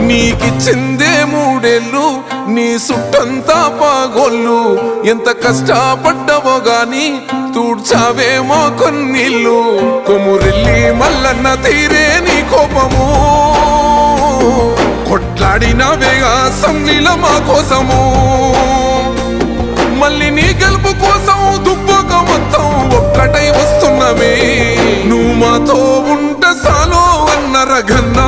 నీకిచ్చిందే 3 ఏళ్ళు నీ సుట్టంతా పాగోళ్ళు ఎంత కష్టపడ్డవో గాని తూడ్చావేమో కొన్నిళ్ళు కొమురెల్లి మల్లన్న తీరే నీ కోపము కొట్లాడినవేగా అసెంబ్లీలో మా కోసము మళ్ళీ నీ గెలుపు కోసం దుబ్బక మొత్తం ఒక్కటై వస్తున్నమే నువ్వు మాతో ఉంట సాలో అన్న రగన్నా